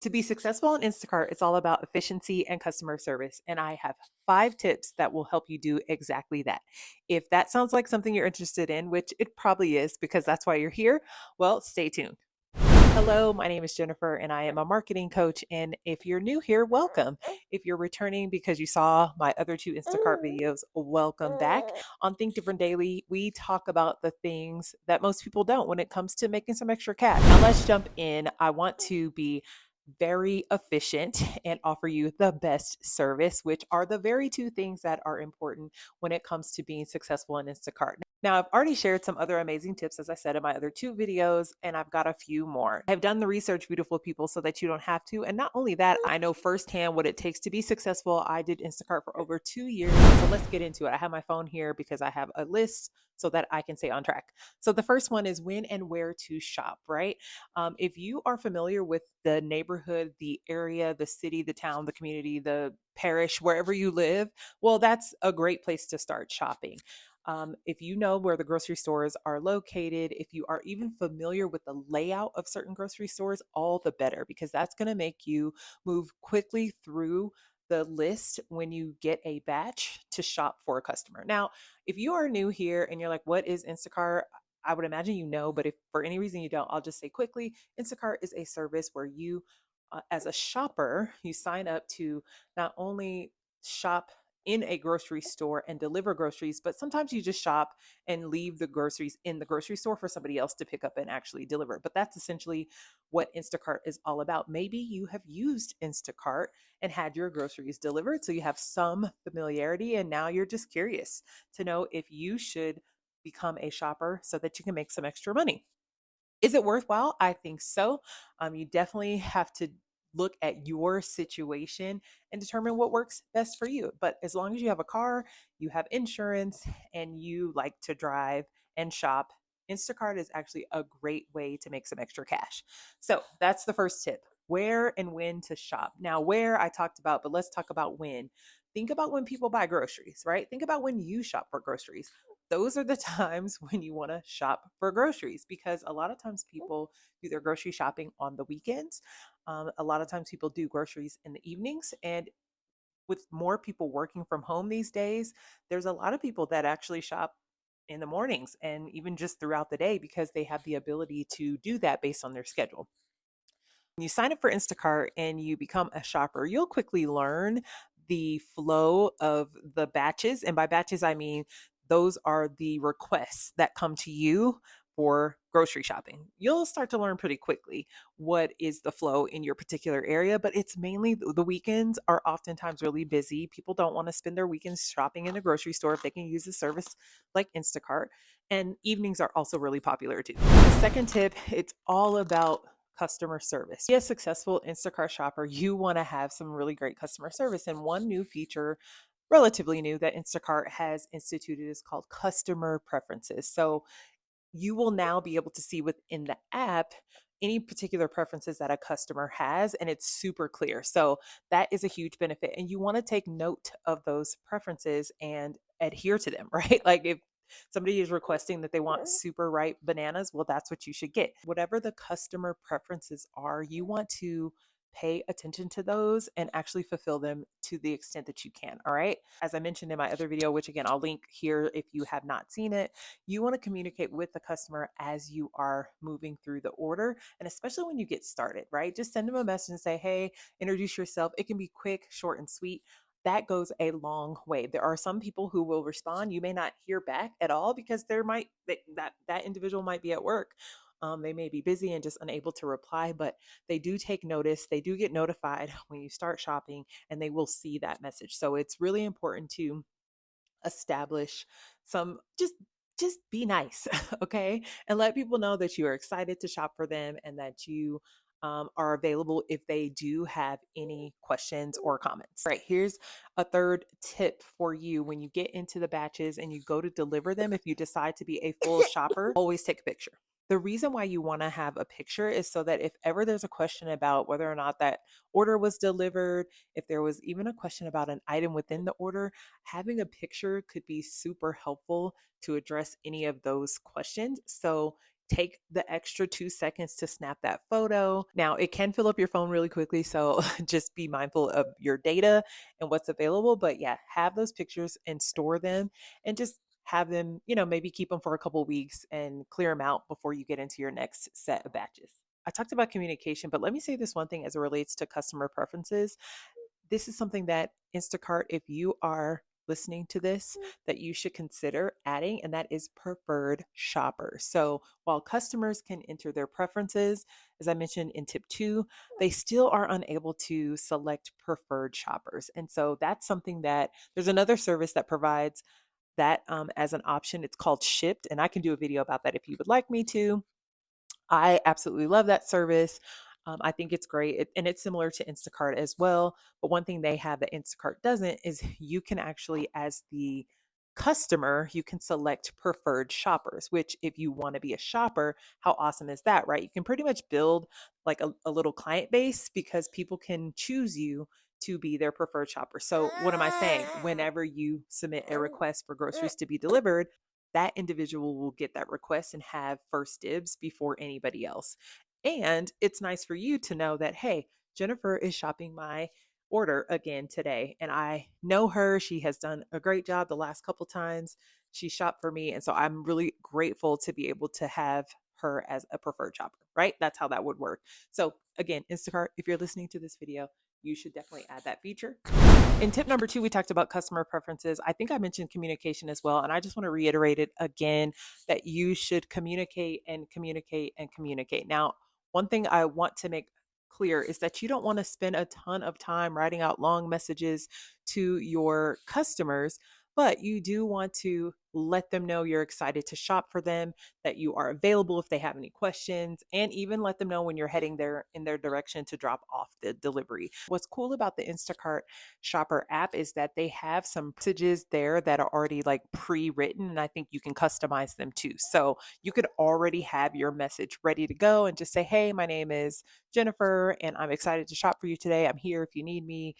To be successful on Instacart, it's all about efficiency and customer service. And I have 5 tips that will help you do exactly that. If that sounds like something you're interested in, which it probably is because that's why you're here, well, stay tuned. Hello, my name is Jennifer, and I am a marketing coach. And if you're new here, welcome. If you're returning because you saw my other 2 Instacart videos, welcome back. On Think Different Daily, we talk about the things that most people don't when it comes to making some extra cash. Now, let's jump in. I want to be very efficient and offer you the best service, which are the very 2 things that are important when it comes to being successful in Instacart. Now, I've already shared some other amazing tips, as I said in my other 2 videos, and I've got a few more. I've done the research, beautiful people, so that you don't have to. And not only that, I know firsthand what it takes to be successful. I did Instacart for over 2 years. So let's get into it. I have my phone here because I have a list so that I can stay on track. So the first one is when and where to shop, right? If you are familiar with the neighborhood, the area, the city, the town, the community, the parish, wherever you live, well, that's a great place to start shopping. If you know where the grocery stores are located, if you are even familiar with the layout of certain grocery stores, all the better, because that's going to make you move quickly through the list when you get a batch to shop for a customer. Now, if you are new here and you're like, what is Instacart? I would imagine you know, but if for any reason you don't, I'll just say quickly Instacart is a service where you, as a shopper, you sign up to not only shop in a grocery store and deliver groceries, but sometimes you just shop and leave the groceries in the grocery store for somebody else to pick up and actually deliver. But that's essentially what Instacart is all about. Maybe you have used Instacart and had your groceries delivered, so you have some familiarity, and now you're just curious to know if you should become a shopper so that you can make some extra money. Is it worthwhile? I think so. You definitely have to look at your situation and determine what works best for you. But as long as you have a car, you have insurance, and you like to drive and shop, Instacart is actually a great way to make some extra cash. So that's the first tip: where and when to shop. Now, where I talked about, but let's talk about when. Think about when people buy groceries, right? Think about when you shop for groceries. Those are the times when you want to shop for groceries, because a lot of times people do their grocery shopping on the weekends. A lot of times people do groceries in the evenings. And with more people working from home these days, there's a lot of people that actually shop in the mornings and even just throughout the day because they have the ability to do that based on their schedule. When you sign up for Instacart and you become a shopper, you'll quickly learn the flow of the batches. And by batches, I mean those are the requests that come to you for grocery shopping. You'll start to learn pretty quickly what is the flow in your particular area, but it's mainly the weekends are oftentimes really busy. People don't want to spend their weekends shopping in a grocery store if they can use a service like Instacart. And evenings are also really popular too. The second tip, it's all about customer service. To be a successful Instacart shopper, you want to have some really great customer service. And one new feature, relatively new, that Instacart has instituted is called customer preferences. So you will now be able to see within the app any particular preferences that a customer has, and it's super clear. So that is a huge benefit. And you want to take note of those preferences and adhere to them, right? Like if somebody is requesting that they want super ripe bananas, well, that's what you should get. Whatever the customer preferences are, you want to pay attention to those and actually fulfill them to the extent that you can. All right. As I mentioned in my other video, which again, I'll link here if you have not seen it, you want to communicate with the customer as you are moving through the order. And especially when you get started, right? Just send them a message and say, hey, introduce yourself. It can be quick, short, and sweet. That goes a long way. There are some people who will respond. You may not hear back at all because that individual might be at work. They may be busy and just unable to reply, but they do take notice. They do get notified when you start shopping, and they will see that message. So it's really important to establish some just be nice. Okay, and let people know that you are excited to shop for them and that you are available if they do have any questions or comments. All right, here's a third tip for you. When you get into the batches and you go to deliver them, if you decide to be a full shopper, always take a picture. The reason why you want to have a picture is so that if ever there's a question about whether or not that order was delivered, if there was even a question about an item within the order, having a picture could be super helpful to address any of those questions. So take the extra 2 seconds to snap that photo. Now, it can fill up your phone really quickly, so just be mindful of your data and what's available. But yeah, have those pictures and store them and just have them, maybe keep them for a couple weeks and clear them out before you get into your next set of batches. I talked about communication, but let me say this one thing as it relates to customer preferences. This is something that Instacart, if you are listening to this, that you should consider adding, and that is preferred shoppers. So while customers can enter their preferences, as I mentioned in tip two, they still are unable to select preferred shoppers. And so that's something that there's another service that provides that as an option. It's called Shipped, and I can do a video about that if you would like me to. I absolutely love that service. I think it's great. And it's similar to Instacart as well. But one thing they have that Instacart doesn't is you can actually, as the customer, you can select preferred shoppers, which, if you want to be a shopper, how awesome is that, right? You can pretty much build like a little client base because people can choose you to be their preferred shopper. So, what am I saying? Whenever you submit a request for groceries to be delivered, that individual will get that request and have first dibs before anybody else. And it's nice for you to know that, hey, Jennifer is shopping my order again today. And I know her. She has done a great job the last couple times she shopped for me. And so I'm really grateful to be able to have her as a preferred shopper, right? That's how that would work. So again, Instacart, if you're listening to this video, you should definitely add that feature. In tip number two, we talked about customer preferences. I think I mentioned communication as well. And I just want to reiterate it again that you should communicate and communicate and communicate. Now, one thing I want to make clear is that you don't want to spend a ton of time writing out long messages to your customers, but you do want to let them know you're excited to shop for them, that you are available if they have any questions, and even let them know when you're heading there in their direction to drop off the delivery. What's cool about the Instacart Shopper app is that they have some messages there that are already like pre-written, and I think you can customize them too. So you could already have your message ready to go and just say, hey, my name is Jennifer and I'm excited to shop for you today. I'm here if you need me.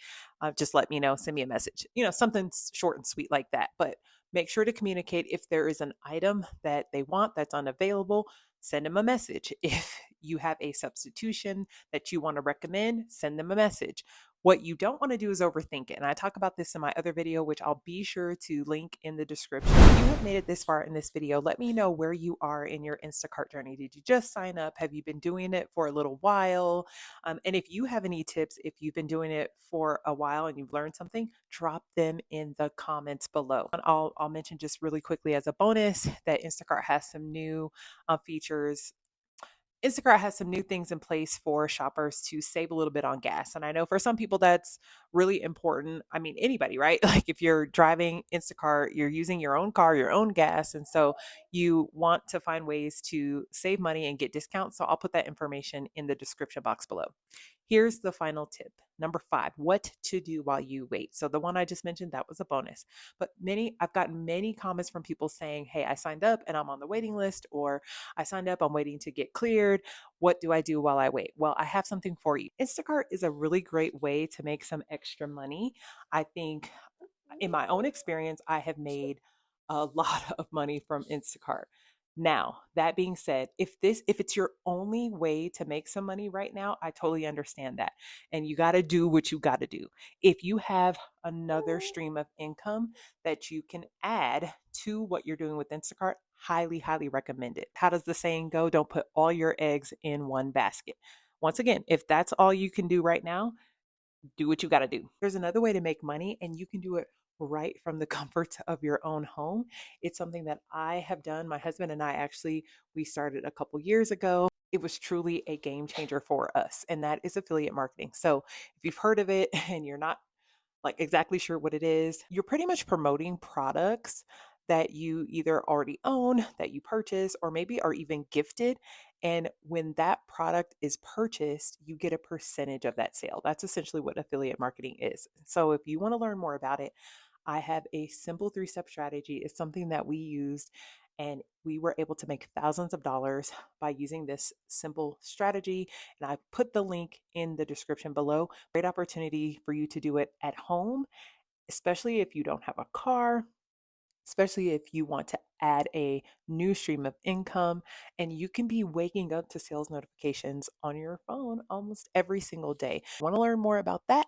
Just let me know, send me a message, something short and sweet like that. But make sure to communicate if there is an item that they want that's unavailable. Send them a message. If you have a substitution that you want to recommend, send them a message. What you don't want to do is overthink it. And I talk about this in my other video, which I'll be sure to link in the description. If you have made it this far in this video, let me know where you are in your Instacart journey. Did you just sign up? Have you been doing it for a little while? And if you have any tips, if you've been doing it for a while and you've learned something, drop them in the comments below. And I'll mention just really quickly as a bonus that Instacart has some new features. Instacart has some new things in place for shoppers to save a little bit on gas. And I know for some people that's really important. I mean, anybody, right? Like if you're driving Instacart, you're using your own car, your own gas. And so you want to find ways to save money and get discounts. So I'll put that information in the description box below. Here's the final tip. Number 5, what to do while you wait. So the one I just mentioned, that was a bonus. But I've gotten many comments from people saying, hey, I signed up and I'm on the waiting list, or I signed up, I'm waiting to get cleared. What do I do while I wait? Well, I have something for you. Instacart is a really great way to make some extra money. I think in my own experience, I have made a lot of money from Instacart. Now, that being said, if it's your only way to make some money right now, I totally understand that. And you got to do what you got to do. If you have another stream of income that you can add to what you're doing with Instacart, highly, highly recommend it. How does the saying go? Don't put all your eggs in one basket. Once again, if that's all you can do right now, do what you got to do. There's another way to make money, and you can do it right from the comfort of your own home. It's something that I have done. My husband and I actually, we started a couple years ago. It was truly a game changer for us, and that is affiliate marketing. So if you've heard of it and you're not like exactly sure what it is, you're pretty much promoting products that you either already own, that you purchase, or maybe are even gifted. And when that product is purchased, you get a percentage of that sale. That's essentially what affiliate marketing is. So if you want to learn more about it, I have a simple 3-step strategy. It's something that we used and we were able to make thousands of dollars by using this simple strategy. And I put the link in the description below. Great opportunity for you to do it at home, especially if you don't have a car especially if you want to add a new stream of income. And you can be waking up to sales notifications on your phone almost every single day. Want to learn more about that?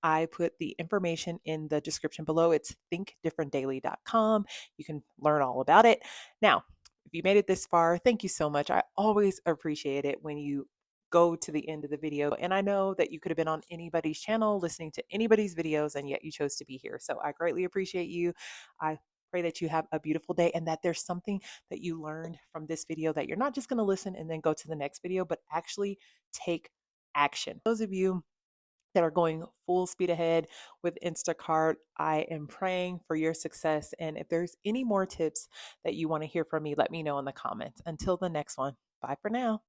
I put the information in the description below. It's thinkdifferentdaily.com. You can learn all about it. Now, if you made it this far, thank you so much. I always appreciate it when you go to the end of the video. And I know that you could have been on anybody's channel listening to anybody's videos, and yet you chose to be here. So I greatly appreciate you. I pray that you have a beautiful day and that there's something that you learned from this video, that you're not just going to listen and then go to the next video, but actually take action. Those of you that are going full speed ahead with Instacart, I am praying for your success. And if there's any more tips that you want to hear from me, let me know in the comments. Until the next one, bye for now.